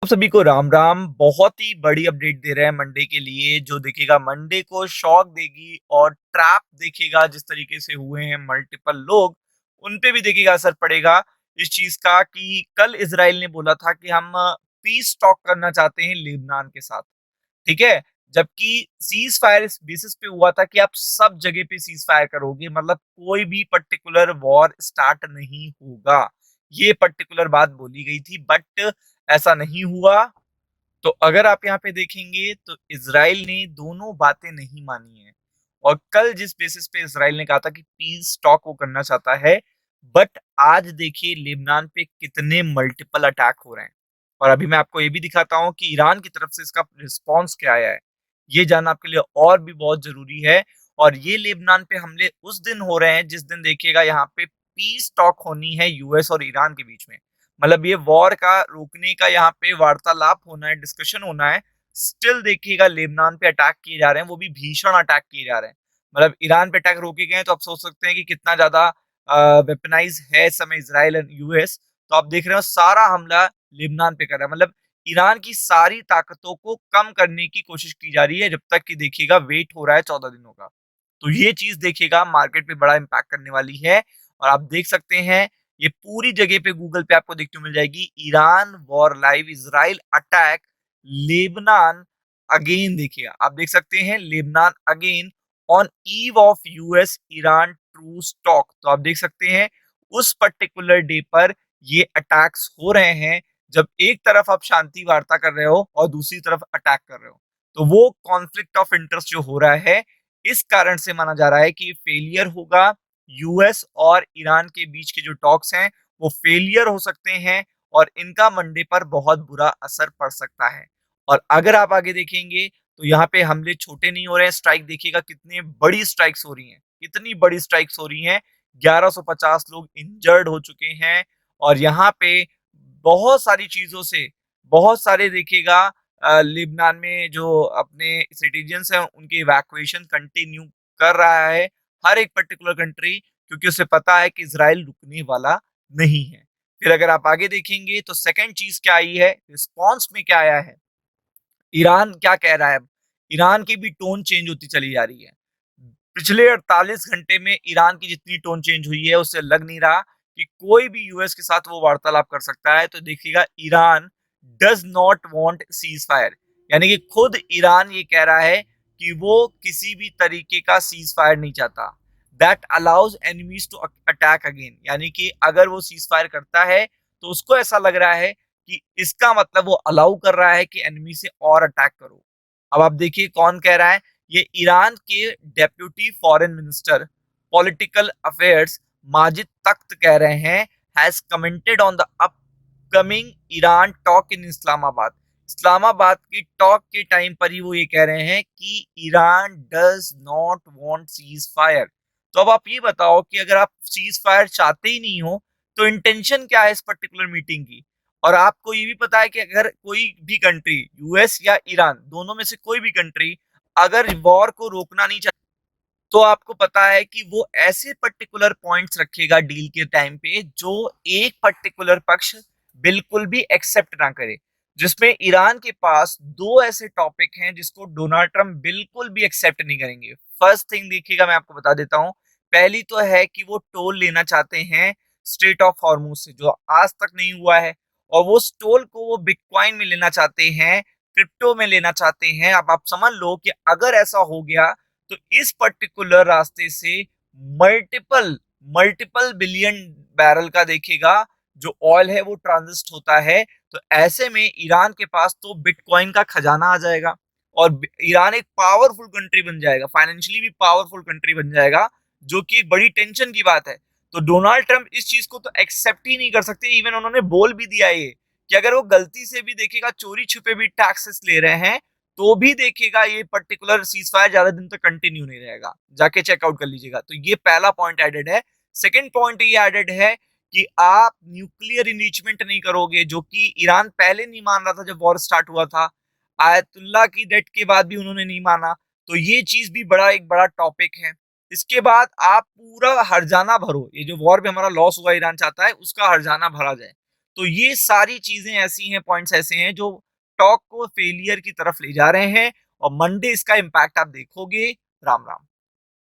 आप सभी को राम राम। बहुत ही बड़ी अपडेट दे रहे हैं मंडे के लिए, जो देखिएगा मंडे को शॉक देगी और ट्रैप देखेगा। जिस तरीके से हुए हैं मल्टीपल लोग, उन पे भी देखिएगा असर पड़ेगा इस चीज का कि कल इजराइल ने बोला था कि हम पीस टॉक करना चाहते हैं लेबनान के साथ। ठीक है। जबकि सीज फायर इस बेसिस पे हुआ था कि आप सब जगह पे सीज फायर करोगे, मतलब कोई भी पर्टिकुलर वॉर स्टार्ट नहीं होगा। ये पर्टिकुलर बात बोली गई थी, बट ऐसा नहीं हुआ। तो अगर आप यहाँ पे देखेंगे तो इजराइल ने दोनों बातें नहीं मानी है। और कल जिस बेसिस पे इजराइल ने कहा था कि पीस टॉक वो करना चाहता है, बट आज देखिए लेबनान पे कितने मल्टीपल अटैक हो रहे हैं। और अभी मैं आपको ये भी दिखाता हूँ कि ईरान की तरफ से इसका रिस्पॉन्स क्या आया है। ये जानना आपके लिए और भी बहुत जरूरी है। और ये लेबनान पे हमले उस दिन हो रहे हैं जिस दिन देखिएगा यहाँ पे पीस टॉक होनी है यूएस और ईरान के बीच में। मतलब ये वॉर का रोकने का यहाँ पे वार्तालाप होना है, डिस्कशन होना है। स्टिल देखिएगा लेबनान पे अटैक किए जा रहे हैं, वो भी भीषण अटैक किए जा रहे हैं। मतलब ईरान पे अटैक रोके गए हैं तो आप सोच सकते हैं कि कितना ज्यादा वेपनाइज है इस समय इसराइल एंड यूएस। तो आप देख रहे हो सारा हमला लेबनान पे कर रहा है। मतलब ईरान की सारी ताकतों को कम करने की कोशिश की जा रही है, जब तक कि देखिएगा वेट हो रहा है 14 दिनों का। तो ये चीज देखिएगा मार्केट पे बड़ा इम्पैक्ट करने वाली है। और आप देख सकते हैं ये पूरी जगह पे गूगल पे आपको देखने को मिल जाएगी, Iran war live, Israel attack, Lebanon again. देखिए आप देख सकते हैं Lebanon again on eve of US Iran true stock. तो आप देख सकते हैं उस पर्टिकुलर डे पर ये अटैक्स हो रहे हैं, जब एक तरफ आप शांति वार्ता कर रहे हो और दूसरी तरफ अटैक कर रहे हो। तो वो कॉन्फ्लिक्ट ऑफ इंटरेस्ट जो हो रहा है, इस कारण से माना जा रहा है कि फेलियर होगा। यूएस और ईरान के बीच के जो टॉक्स हैं वो फेलियर हो सकते हैं, और इनका मंडे पर बहुत बुरा असर पड़ सकता है। और अगर आप आगे देखेंगे तो यहाँ पे हमले छोटे नहीं हो रहे हैं। स्ट्राइक देखिएगा कितनी बड़ी स्ट्राइक्स हो रही हैं, कितनी बड़ी स्ट्राइक्स हो रही हैं। 1150 लोग इंजर्ड हो चुके हैं। और यहाँ पे बहुत सारी चीजों से, बहुत सारे देखिएगा लेबनान में जो अपने सिटीजन्स हैं उनकी इवैक्यूएशन कंटिन्यू कर रहा है हर एक पर्टिकुलर कंट्री, क्योंकि उसे पता है कि इसराइल रुकने वाला नहीं है। फिर अगर आप आगे देखेंगे तो सेकंड चीज क्या आई है, रिस्पॉन्स में क्या आया है, ईरान क्या कह रहा है अब। ईरान की भी टोन चेंज होती चली जा रही है। पिछले 48 घंटे में ईरान की जितनी टोन चेंज हुई है उससे लग नहीं रहा कि कोई भी यूएस के साथ वो वार्तालाप कर सकता है। तो देखिएगा Iran does not want cease fire, यानी कि खुद ईरान ये कह रहा है कि वो किसी भी तरीके का सीज फायर नहीं चाहता। That allows enemies to attack again, यानी कि अगर वो सीज फायर करता है तो उसको ऐसा लग रहा है कि इसका मतलब वो अलाउ कर रहा है कि एनिमी से और अटैक करो। अब आप देखिए कौन कह रहा है, ये ईरान के deputy foreign minister political affairs Majid Takht कह रहे हैं, has commented on the upcoming Iran talk in Islamabad. Islamabad की टॉक के टाइम पर ही वो ये कह रहे हैं कि Iran does not want cease fire. तो अब आप ये बताओ कि अगर आप सीज फायर चाहते ही नहीं हो तो इंटेंशन क्या है इस पर्टिकुलर मीटिंग की। और आपको ये भी पता है कि अगर कोई भी कंट्री, यूएस या ईरान, दोनों में से कोई भी कंट्री अगर वॉर को रोकना नहीं चाहती, तो आपको पता है कि वो ऐसे पर्टिकुलर पॉइंट्स रखेगा डील के टाइम पे जो एक पर्टिकुलर पक्ष बिल्कुल भी एक्सेप्ट ना करे। जिसमें ईरान के पास दो ऐसे टॉपिक हैं जिसको डोनाल्ड ट्रंप बिल्कुल भी एक्सेप्ट नहीं करेंगे। फर्स्ट थिंग देखिएगा, मैं आपको बता देता हूं। पहली तो है कि वो टोल लेना चाहते हैं स्ट्रेट ऑफ हॉर्मुज से, जो आज तक नहीं हुआ है। और वो टोल को वो बिटकॉइन में लेना चाहते हैं, क्रिप्टो में लेना चाहते हैं। अब आप समझ लो कि अगर ऐसा हो गया तो इस पर्टिकुलर रास्ते से मल्टीपल मल्टीपल बिलियन बैरल का देखिएगा जो ऑयल है वो ट्रांजिस्ट होता है। तो ऐसे में ईरान के पास तो बिटकॉइन का खजाना आ जाएगा, और ईरान एक पावरफुल कंट्री बन जाएगा, फाइनेंशियली भी पावरफुल कंट्री बन जाएगा, जो कि एक बड़ी टेंशन की बात है। तो डोनाल्ड ट्रंप इस चीज को तो एक्सेप्ट ही नहीं कर सकते। इवन उन्होंने बोल भी दिया ये कि अगर वो गलती से भी देखेगा चोरी छुपे भी टैक्सेस ले रहे हैं, तो भी देखिएगा ये पर्टिकुलर सीज फायर ज्यादा दिन तक कंटिन्यू नहीं रहेगा। जाके चेकआउट कर लीजिएगा। तो ये पहला पॉइंट एडेड है। सेकेंड पॉइंट ये एडेड है कि आप न्यूक्लियर इनरिचमेंट नहीं करोगे, जो कि ईरान पहले नहीं मान रहा था जब वॉर स्टार्ट हुआ था। आयतुल्ला की डेथ के बाद भी उन्होंने नहीं माना। तो ये चीज भी एक बड़ा टॉपिक है। इसके बाद आप पूरा हर्जाना भरो, ये जो वॉर में हमारा लॉस हुआ ईरान चाहता है उसका हर्जाना भरा जाए। तो ये सारी चीज़ें ऐसी हैं, पॉइंट्स ऐसे हैं जो स्टॉक को फेलियर की तरफ ले जा रहे हैं और मंडे इसका इम्पैक्ट आप देखोगे। राम-राम।